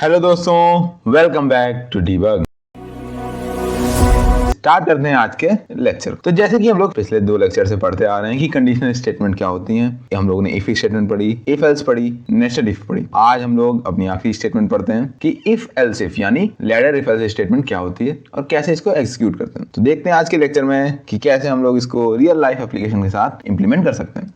Hello दोस्तों, welcome back to Debug. Start करते हैं आज के लेक्चर। तो जैसे कि हम लोग पिछले 2 लेक्चर से पढ़ते आ रहे हैं कि कंडीशनल स्टेटमेंट क्या होती हैं। हम लोगों ने इफ स्टेटमेंट पढ़ी, इफ एल्स पढ़ी, नेस्टेड इफ पढ़ी। आज हम लोग अपनी आखिरी स्टेटमेंट पढ़ते हैं कि इफ एल्स इफ यानी लैडर इफ एल्स स्टेटमेंट क्या होती है और कैसे इसको एग्जीक्यूट करते हैं। तो देखते हैं आज के लेक्चर में कि कैसे हम लोग इसको रियल लाइफ एप्लीकेशन के साथ इंप्लीमेंट कर सकते हैं।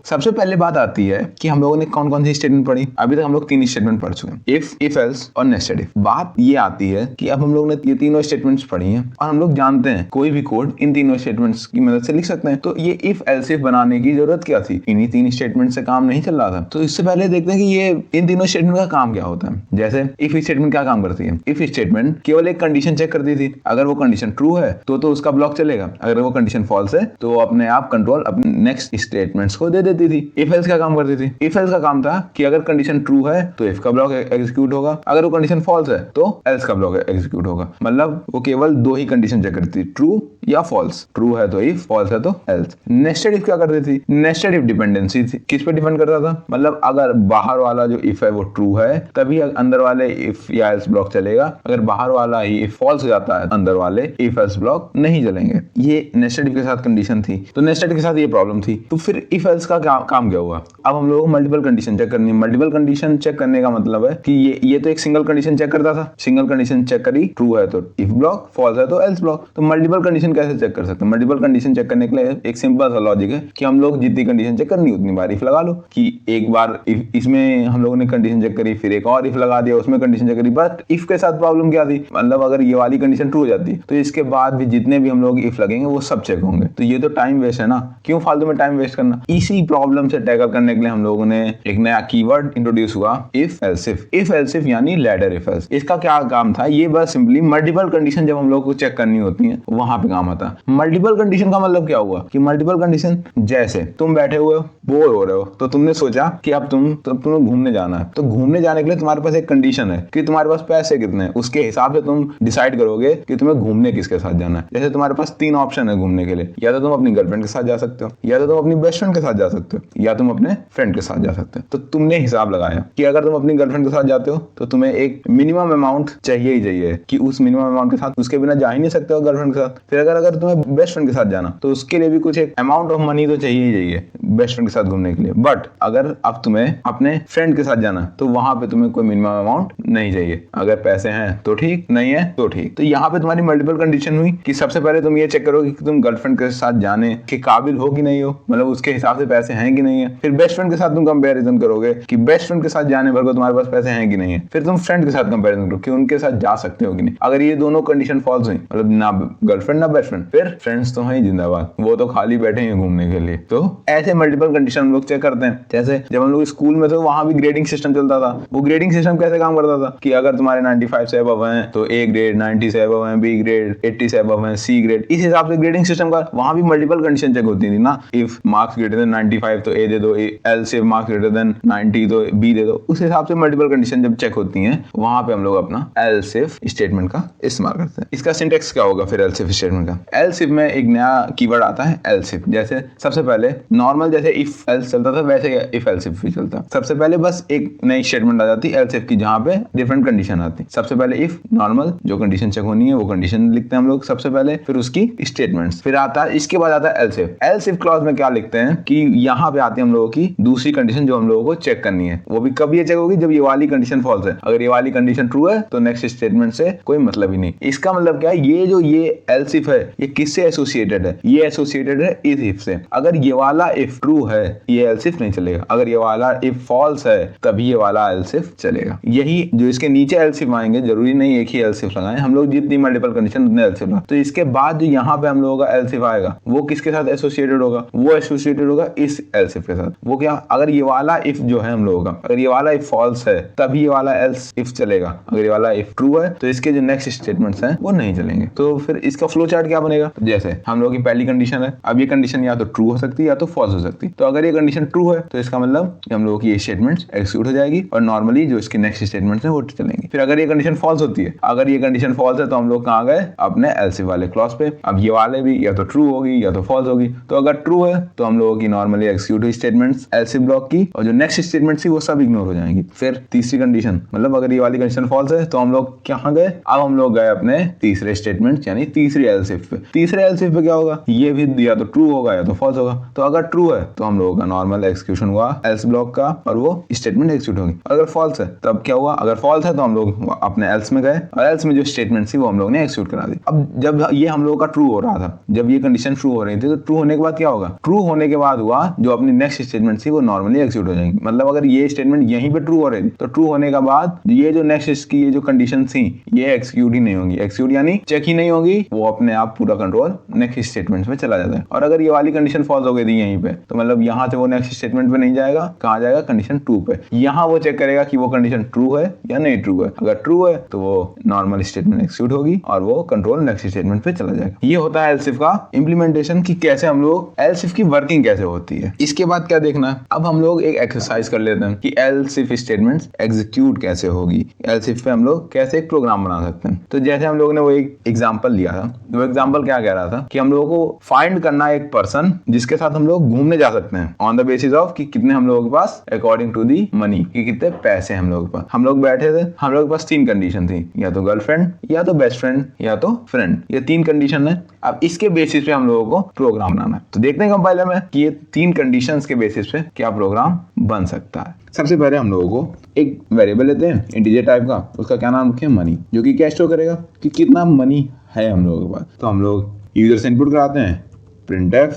सबसे पहले बात आती है कि हम लोगों ने कौन कौन सी स्टेटमेंट पढ़ी। अभी तक हम लोग 3 स्टेटमेंट पढ़ चुके हैं, इफ एल्स और नेस्टेड इफ। बात ये आती है कि अब हम लोग ने ये तीनों स्टेटमेंट्स पढ़ी हैं और हम लोग जानते हैं कोई भी कोड इन तीनों स्टेटमेंट्स की मदद से लिख सकते हैं। तो ये इफ एल्स इफ बनाने की जरूरत क्या थी? इन्हीं 3 स्टेटमेंट से काम नहीं चल रहा था। तो इससे पहले देखते हैं कि ये इन तीनों स्टेटमेंट का काम क्या होता है। जैसे इफ स्टेटमेंट क्या काम करती है? इफ स्टेटमेंट केवल एक कंडीशन चेक करती थी। अगर वो कंडीशन ट्रू है तो उसका ब्लॉक चलेगा। अगर वो कंडीशन फॉल्स है तो अपने आप कंट्रोल अपने नेक्स्ट स्टेटमेंट्स को दे देती थी। इफ एल्स क्या काम करती थी? इफ एल्स का काम था कि अगर कंडीशन ट्रू है तो इफ का ब्लॉक एग्जीक्यूट होगा, अगर वो कंडीशन फॉल्स है तो एल्स का ब्लॉक एग्जीक्यूट होगा। मतलब वो केवल 2 ही कंडीशन चेक करती थी, ट्रू या फॉल्स। ट्रू है तो इफ, फॉल्स है तो एल्स। नेस्टेड इफ क्या करती थी? नेस्टेड इफ डिपेंडेंसी थी। किस पे डिपेंड करता था? मतलब अगर बाहर वाला जो इफ है वो ट्रू है तभी अंदर वाले इफ या एल्स ब्लॉक चलेगा। अगर बाहर वाला ही इफ फॉल्स हो जाता है अंदर वाले इफ एल्स ब्लॉक नहीं चलेंगे। ये नेस्टेड इफ के साथ कंडीशन थी। तो नेस्टेड के साथ ये प्रॉब्लम थी। तो फिर इफ एल्स का काम क्या हुआ? अब हम लोगों को मल्टीपल कंडीशन चेक करनी है। मल्टीपल कंडीशन चेक करने का मतलब है कि ये तो एक सिंगल कंडीशन चेक करता था। सिंगल कंडीशन चेक करी, ट्रू है तो इफ ब्लॉक, फॉल्स है तो एल्स ब्लॉक। तो मल्टीपल कंडीशन कैसे चेक कर सकते हैं? मल्टीपल कंडीशन चेक करने के लिए एक सिंपल सा लॉजिक है कि हम लोग जितनी कंडीशन चेक करनी उतनी बार इफ लगा लो। कि एक बार इफ इसमें हम लोगों ने कंडीशन चेक करी, फिर एक और इफ लगा दिया, उसमें कंडीशन चेक करी। बट इफ के साथ प्रॉब्लम क्या थी? मतलब अगर ये वाली कंडीशन ट्रू हो जाती तो इसके बाद भी जितने भी हम लोग इफ लगेंगे वो सब चेक होंगे। तो ये तो टाइम वेस्ट है ना, क्यों फालतू में टाइम वेस्ट करना। इसी प्रॉब्लम से टैकल करने के लिए हम लोगों ने एक नया कीवर्ड इंट्रोड्यूस हुआ, if else if. If else if यानी लैडर इफ एल्स। इसका क्या काम था? ये बस सिंपली मल्टीपल कंडीशन जब हम लोग को चेक करनी होती है वहां पे काम आता है। मल्टीपल कंडीशन का मतलब क्या हुआ कि मल्टीपल कंडीशन, जैसे तुम बैठे हुए हो, बोर हो रहे हो, तो तुमने सोचा कि अब तुम्हें घूमने जाना है। तो घूमने जाने के लिए तुम्हारे पास एक कंडीशन है कि तुम्हारे पास पैसे कितने हैं। उसके हिसाब से तुम डिसाइड करोगे कि तुम्हें घूमने किसके साथ जाना है। जैसे तुम्हारे पास 3 ऑप्शन है घूमने के लिए, या तो तुम अपनी गर्लफ्रेंड के साथ जा सकते हो, या तो तुम अपनी बेस्ट फ्रेंड के साथ जा सकते हो, या तुम अपने फ्रेंड के साथ जा सकते हो। तो तुमने हिसाब लगाया कि अगर तुम अपनी गर्लफ्रेंड के साथ जाते हो तो तुम्हें एक मिनिमम अमाउंट चाहिए ही चाहिए कि उस मिनिमम अमाउंट के साथ उसके बिना जा ही नहीं सकते हो गर्लफ्रेंड के साथ। फिर अगर तुम्हें बेस्ट फ्रेंड के साथ जाना तो उसके लिए भी कुछ एक अमाउंट ऑफ मनी तो चाहिए ही चाहिए बेस्ट फ्रेंड के साथ घूमने के लिए। बट अगर अब तुम्हें अपने फ्रेंड के साथ जाना तो वहां पे तुम्हें कोई मिनिमम अमाउंट नहीं चाहिए। अगर पैसे हैं तो ठीक, नहीं है तो ठीक। तो यहाँ पे तुम्हारी मल्टीपल कंडीशन हुई कि सबसे पहले तुम ये चेक करोगे कि तुम गर्लफ्रेंड के साथ जाने के काबिल हो कि नहीं हो, मतलब उसके हिसाब से पैसे हैं कि नहीं है। फिर बेस्ट फ्रेंड के साथ तुम कंपैरिजन करोगे कि बेस्ट फ्रेंड के साथ जाने भर को तुम्हारे पास पैसे हैं कि नहीं है। फिर तुम फ्रेंड के साथ कंपैरिजन करो कि उनके साथ जा सकते हो कि नहीं। अगर ये दोनों कंडीशन फॉल्स हुई, मतलब ना गर्लफ्रेंड ना बेस्ट फ्रेंड, फिर फ्रेंड्स तो हैं जिंदाबाद, वो तो खाली बैठे हैं घूमने के लिए। तो ऐसे मल्टीपल कंडीशन हम लोग चेक करते हैं। जैसे जब हम लोग स्कूल में थे वहां भी ग्रेडिंग सिस्टम चलता था। वो ग्रेडिंग सिस्टम कैसे काम करता था कि अगर तुम्हारे 95 से अबव हैं तो ए ग्रेड, 90 से अबव हैं बी ग्रेड, 80 से अबव हैं सी ग्रेड। इस हिसाब से ग्रेडिंग सिस्टम का वहां भी मल्टीपल कंडीशन चेक होती थी ना। इफ मार्क्स ग्रेटर देन 95 तो ए दे दो, एल से मार्क्स ग्रेटर देन 90 तो बी दे दो। उस हिसाब से मल्टीपल कंडीशन जब चेक होती हैं वहां पे हम लोग अपना एल्स इफ स्टेटमेंट का इस्तेमाल करते हैं। इसका सिंटेक्स क्या होगा फिर एल्स इफ स्टेटमेंट का? एल्स इफ में एक नया कीवर्ड आता है एल्स इफ। जैसे सबसे पहले नॉर्मल जैसे इफ एल्स चलता था वैसे इफ एल्स इफ भी चलता। सबसे पहले बस एक नई स्टेटमेंट आ जाती एल्स इफ की जहां पे डिफरेंट कंडीशन आती। सबसे पहले इफ नॉर्मल जो कंडीशन चेक होनी है वो कंडीशन लिखते हैं हम लोग सबसे पहले, फिर उसकी स्टेटमेंट्स, फिर आता है इसके बाद आता है else if. Else if clause में क्या लिखते हैं कि यहाँ पे आती है हम लोगों की दूसरी कंडीशन जो हम लोगों को चेक करनी है। वो भी कब ये चेक होगी? जब ये वाली कंडीशन फॉल्स है। अगर ये वाली कंडीशन ट्रू है तो नेक्स्ट स्टेटमेंट से कोई मतलब ही नहीं। इसका मतलब क्या है? ये जो ये एल्स इफ है ये किससे एसोसिएटेड है? ये एसोसिएटेड है इस इफ से। अगर ये वाला इफ ट्रू है ये एल्स इफ नहीं चलेगा। अगर ये वाला इफ फॉल्स है तभी ये वाला एल्स इफ चलेगा। यही जो इसके नीचे एल्स इफ आएंगे, जरूरी नहीं एक ही एल्स इफ लगाएं हम लोग, जितनी मल्टीपल कंडीशन उतने एल्स इफ लगाएं। तो इसके बाद जो यहाँ पे हम लोगों का एल्स इफ आएगा वो किसके साथ एसोसिएटेड होगा? वो एसोसिएटेड होगा इस एल्स इफ के साथ। वो क्या? अगर ये वाला इफ जो है हम लोगों का, अगर ये वाला इफ फॉल्स है तभी ये वाला एल्स इफ चलेगा। अगर ये वाला इफ ट्रू है तो इसके जो नेक्स्ट स्टेटमेंट्स हैं वो नहीं चलेंगे। तो फिर इसका फ्लो चार्ट क्या बनेगा? तो जैसे हम लोगों की पहली कंडीशन है, अब ये कंडीशन या तो ट्रू हो सकती है या तो फॉल्स हो सकती है। तो अगर ये कंडीशन ट्रू है तो इसका मतलब कि हम लोगों की ये स्टेटमेंट्स एक्सिक्यूट हो जाएगी और नॉर्मली जो इसके नेक्स्ट स्टेटमेंट्स हैं वो चलेंगे। फिर अगर ये कंडीशन फॉल्स होती है, अगर ये कंडीशन फॉल्स है तो हम लोग कहाँ गए? अपने एल्स इफ वाले क्लॉज पे। अब ये वाले भी या तो ट्रू होगी या तो फॉल्स होगी। तो अगर ट्रू है तो हम लोगों की नॉर्मली एक्सिक्यूट हुई स्टेटमेंट्स एल्स इफ ब्लॉक की और जो नेक्स्ट स्टेटमेंट्स थी वो सब इग्नोर हो जाएंगी। फिर तीसरी कंडीशन, मतलब अगर ये वाली कंडीशन फॉल्स है तो हम लोग कहाँ गए? अब हम लोग गए अपने तीसरे स्टेटमेंट यानी तीसरी एल्स इफ पे। तीसरे एल्स इफ पे क्या होगा? ये भी या तो ट्रू होगा या तो फॉल्स होगा। तो अगर ट्रू है तो हम लोगों का नॉर्मल एक्सिक्यूशन हुआ एल्स ब्लॉक का और वो स्टेटमेंट एक्सिक्यूट होगी। अगर फॉल्स है तब क्या हुआ? अगर फॉल्स है तो हम लोग अपने एल्स में गए और एल्स में जो स्टेटमेंट थी वो हम लोग ने एक्सिक्यूट करा दी। अब जब ये हम लोगों का ट्रू हो रहा था, जब ये कंडीशन ट्रू हो रही थी, तो ट्रू होने के बाद क्या होगा? ट्रू होने के बाद हुआ जो अपनी नेक्स्ट स्टेटमेंट थी वो नॉर्मली एक्सिक्यूट हो जाएंगी। मतलब अगर ये स्टेटमेंट यहीं पे ट्रू हो रही थी तो ट्रू होने के बाद ये जो नेक्स्ट की ये जो कंडीशन थी ये एक्सिक्यूट ही नहीं होगी। एक्सिक्यूट यानी चेक ही नहीं होगी, वो अपने आप पूरा कंट्रोल नेक्स्ट स्टेटमेंट में चला जाता है। और अगर ये वाली कंडीशन फॉल्स हो गई थी यहीं पे, तो मतलब यहाँ से वो नेक्स्ट स्टेटमेंट पे नहीं जाएगा, कहाँ जाएगा? कंडीशन ट्रू पे। यहाँ वो चेक करेगा कि वो कंडीशन ट्रू है या नहीं ट्रू है। अगर ट्रू है तो वो नॉर्मल स्टेटमेंट एक्सिक्यूट होगी और वो कंट्रोल नेक्स्ट स्टेटमेंट पे चला जाएगा। ये होता है एल्स इफ का इंप्लीमेंटेशन कि कैसे हम लोग एल्स इफ की वर्किंग कैसे होती है। इसके बाद क्या देखना है? अब हम लोग एक एक्सरसाइज कर लेते हैं कि एल्स इफ स्टेटमेंट्स एग्जीक्यूट कैसे होगी, एल्स इफ पे हम लोग कैसे एक प्रोग्राम बना सकते हैं। तो जैसे हम लोगों ने वो एक एग्जांपल लिया था, वो एग्जांपल क्या कह रहा था कि हम लोगों को फाइंड करना है एक पर्सन जिसके साथ हम लोग घूमने जा सकते हैं ऑन द बेसिस ऑफ कि कितने हम लोगों के पास अकॉर्डिंग टू दी मनी, कि कितने पैसे हम लोगों के पास। हम लोग बैठे थे, हम लोग के पास तीन कंडीशन थी, या तो गर्लफ्रेंड या तो बेस्ट फ्रेंड या तो फ्रेंड। ये तीन कंडीशन है। अब इसके बेसिस पे हम लोगों को प्रोग्राम बनाना है। तो देखते हैं कंपाइलर में कि ये तीन कंडीशंस के बेसिस पे क्या प्रोग्राम बन सकता है। सबसे पहले हम लोगों को एक वेरिएबल लेते हैं इंटीजर टाइप का, उसका क्या नाम रखें? मनी, जो कि क्या स्टोर करेगा कि कितना मनी है हम लोगों के पास। तो हम लोग यूजर से इनपुट कराते हैं printf,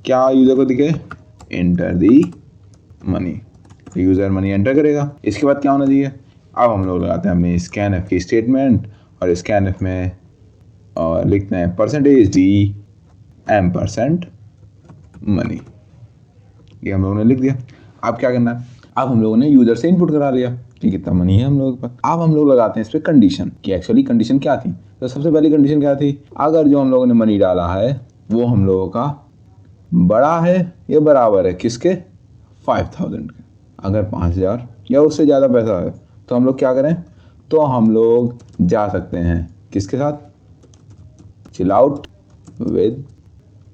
क्या यूजर को दिखे? Enter the money. User money enter करेगा। इसके बाद क्या होना चाहिए? अब हम लोग लगाते हैं अपनी scanf की स्टेटमेंट और scanf में और लिखते हैं %d % मनी। ये हम लोगों ने लिख दिया। अब क्या करना है? अब हम लोगों ने यूजर से इनपुट करा लिया कि कितना मनी है हम लोगों के पास। अब हम लोग लगाते हैं इस पे कंडीशन कि एक्चुअली कंडीशन क्या थी। तो सबसे पहली कंडीशन क्या थी? अगर जो हम लोगों ने मनी डाला है वो हम लोगों का बड़ा है या बराबर है किसके? 5000 के। अगर 5000 या उससे ज़्यादा पैसा है तो हम लोग क्या करें? तो हम लोग जा सकते हैं किसके साथ? Chill out with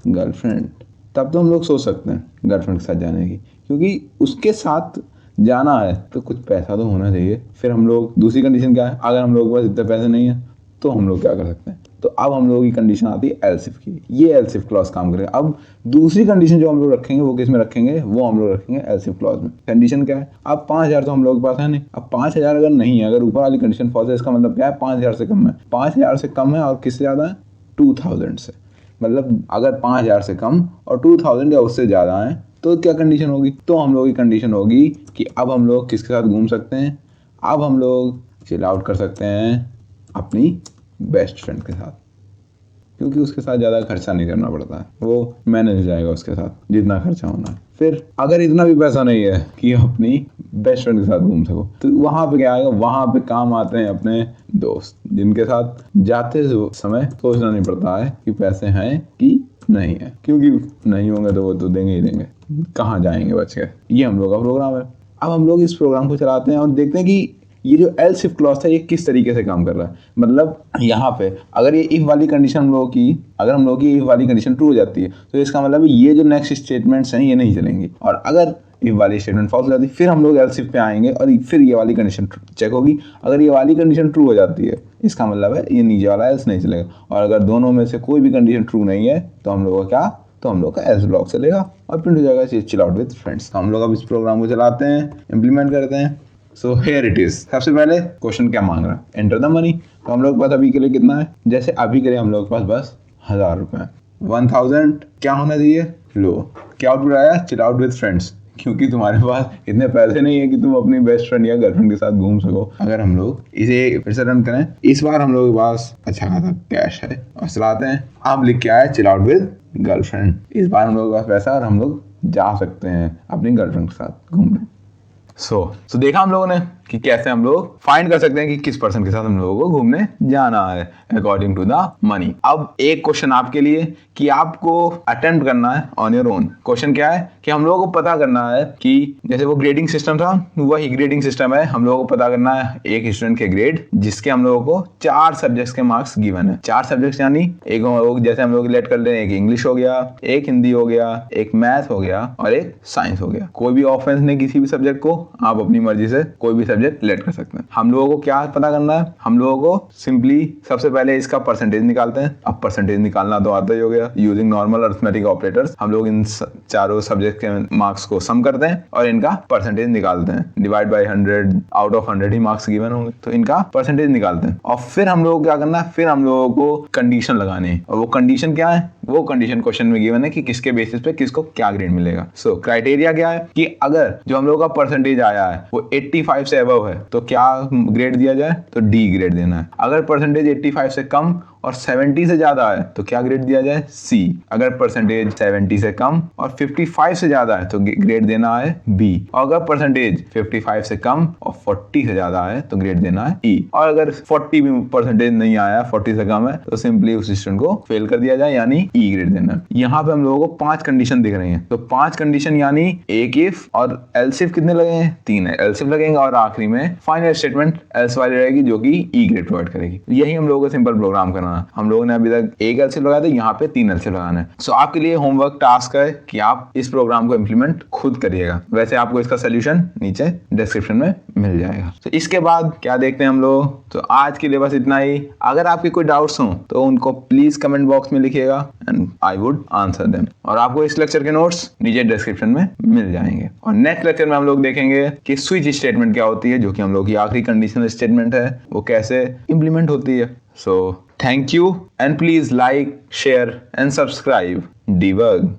girlfriend. तब तो हम लोग सोच सकते हैं गर्लफ्रेंड के साथ जाने की, क्योंकि उसके साथ जाना है तो कुछ पैसा तो होना चाहिए। फिर हम लोग दूसरी कंडीशन क्या है? अगर हम लोग के पास इतने पैसे नहीं है तो हम लोग क्या कर सकते हैं? तो अब हम लोगों की कंडीशन आती है एल्स इफ की। ये एल्स इफ क्लॉज काम करेगा। अब दूसरी कंडीशन जो हम लोग रखेंगे वो किस में रखेंगे? वो हम लोग रखेंगे एल्स इफ क्लॉज में। कंडीशन क्या है? अब 5000 तो हम लोग के पास है नहीं। अब 5000 अगर नहीं है, अगर ऊपर वाली कंडीशन फॉल्स है, इसका मतलब क्या है? 5000 से कम है। 5000 से कम है और किससे ज़्यादा है? 2000 से। मतलब अगर 5000 से कम और 2000 या उससे ज़्यादा है तो क्या कंडीशन होगी? तो हम लोग की कंडीशन होगी कि अब हम लोग किसके साथ घूम सकते हैं? अब हम लोग चिल आउट कर सकते हैं अपनी बेस्ट फ्रेंड के साथ, क्योंकि उसके साथ ज़्यादा खर्चा नहीं करना पड़ता है, वो मैनेज हो जाएगा उसके साथ जितना खर्चा होना है। फिर अगर इतना भी पैसा नहीं है कि अपनी बेस्ट फ्रेंड के साथ घूम सको, तो वहाँ पे क्या आएगा? वहाँ पे काम आते हैं अपने दोस्त, जिनके साथ जाते समय सोचना नहीं पड़ता है कि पैसे हैं कि नहीं है, क्योंकि नहीं होंगे तो वो तो देंगे ही देंगे, कहाँ जाएंगे बच के। ये हम लोग का प्रोग्राम है। अब हम लोग इस प्रोग्राम को चलाते हैं और देखते हैं कि ये जो एल्स इफ क्लॉज था ये किस तरीके से काम कर रहा है। मतलब यहाँ पे अगर ये इफ वाली कंडीशन हम लोगों की, अगर हम लोगों की इफ वाली कंडीशन ट्रू हो जाती है तो इसका मतलब ये जो नेक्स्ट स्टेटमेंट्स हैं ये नहीं चलेंगी। और अगर इफ वाली स्टेटमेंट फॉल्स हो जाती है फिर हम लोग एल्स इफ पे आएंगे और फिर ये वाली कंडीशन चेक होगी। अगर ये वाली कंडीशन ट्रू हो जाती है इसका मतलब है ये नीचे वाला एल्स नहीं चलेगा। और अगर दोनों में से कोई भी कंडीशन ट्रू नहीं है तो हम लोग का क्या? तो हम लोग का एल्स ब्लॉक चलेगा और प्रिंट हो जाएगा चिल आउट विद फ्रेंड्स। हम लोग अब इस प्रोग्राम को चलाते हैं, इम्प्लीमेंट करते हैं। So here it is. सबसे पहले क्वेश्चन क्या मांग रहा है? Enter the money. तो हम लोग के पास अभी के लिए कितना है? जैसे अभी के लिए हम लोग के पास बस 1000 रुपये। 1000 क्या होना चाहिए? लो क्या आउटपुट आया? चिल आउट विद फ्रेंड्स, क्योंकि तुम्हारे पास इतने पैसे नहीं है कि तुम अपनी बेस्ट फ्रेंड या गर्लफ्रेंड के साथ घूम सको। अगर हम लोग इसे फिर से रन करें, इस बार हम लोग के पास अच्छा खासा कैश है और चलाते हैं। अब लिख के आया चिल आउट विद गर्लफ्रेंड। इस बार हम लोग के पास पैसा और हम लोग जा सकते हैं अपनी गर्लफ्रेंड के साथ घूमने। सो देखा हम लोगों ने कि कैसे हम लोग फाइंड कर सकते हैं कि किस पर्सन के साथ हम लोगों को घूमने जाना है अकॉर्डिंग टू द मनी। अब एक क्वेश्चन आपके लिए कि आपको अटेम्प्ट करना है ऑन योर ओन। क्वेश्चन क्या है कि हम लोगों को पता करना है कि जैसे वो ग्रेडिंग सिस्टम था, वही ग्रेडिंग सिस्टम है। हम लोगों को पता करना है एक स्टूडेंट के ग्रेड जिसके हम लोगों को 4 सब्जेक्ट्स के मार्क्स गिवन है। 4 सब्जेक्ट्स यानी एक जैसे हम लोग लेट कर ले, एक इंग्लिश हो गया, एक हिंदी हो गया, एक मैथ हो गया और एक साइंस हो गया। कोई भी ऑफेंस नहीं किसी भी सब्जेक्ट को, आप अपनी मर्जी से कोई भी सब्जेक्ट लेट कर सकते हैं। हम लोगों को क्या पता करना है, हम लोगों को सिंपली सबसे पहले इसका परसेंटेज निकालते हैं। अब परसेंटेज निकालना तो आता ही हो गया, यूजिंग नॉर्मल अरिथमेटिक ऑपरेटर्स हम लोग इन चारों सब्जेक्ट के मार्क्स को सम करते हैं और इनका परसेंटेज निकालते हैं। Divide by 100, out of 100 he marks given होंगे तो इनका परसेंटेज निकालते हैं। और फिर हम लोगों को क्या करना है, फिर हम लोगों को कंडीशन लगानी है। और वो कंडीशन क्या है, वो कंडीशन क्वेश्चन में गिवन है कि किसके बेसिस पे किसको क्या ग्रेड मिलेगा। सो क्राइटेरिया क्या है कि अगर जो हम लोग का परसेंटेज आया है वो 85 से अबव है तो क्या ग्रेड दिया जाए, तो डी ग्रेड देना है। अगर परसेंटेज 85 से कम और 70 से ज्यादा है तो क्या ग्रेड दिया जाए, सी। अगर परसेंटेज 70 से कम और 55 से ज्यादा है तो ग्रेड देना है बी। और अगर परसेंटेज 55 से कम और 40 से ज्यादा है तो ग्रेड देना है ई। और अगर 40 भी परसेंटेज नहीं आया, 40 से कम है, तो सिंपली उस स्टूडेंट को फेल कर दिया जाए यानी ई ग्रेड देना। यहाँ पे हम लोगों को 5 कंडीशन दिख रही हैं। तो 5 कंडीशन यानी एक इफ और एल्स इफ कितने लगे हैं, 3 है। एल्स इफ लगेंगे और आखिरी में फाइनल स्टेटमेंट एल्स वाली रहेगी जो कि ई ग्रेड प्रोवाइड करेगी। यही हम लोगों को सिंपल प्रोग्राम करना। हम लोगों ने अभी तक एक एल्स इफ लगाया था, यहाँ पे 3 एल्स इफ लगाना है। सो आपके लिए होमवर्क टास्क है कि आप इस प्रोग्राम को इंप्लीमेंट खुद करिएगा। वैसे आपको इसका सोल्यूशन नीचे डिस्क्रिप्शन में मिल जाएगा। तो इसके बाद क्या देखते हैं हम लोग, तो आज के लिए बस इतना ही। अगर आपके कोई डाउट्स हो तो उनको प्लीज कमेंट बॉक्स में लिखिएगा and I would answer them. और आपको इस लेक्चर के नोट्स नीचे डिस्क्रिप्शन में मिल जाएंगे। और नेक्स्ट लेक्चर में हम लोग देखेंगे कि स्विच स्टेटमेंट क्या होती है, जो कि हम लोग की आखिरी कंडीशनल स्टेटमेंट है, वो कैसे इंप्लीमेंट होती है। So thank you and please like, share and subscribe. Debug.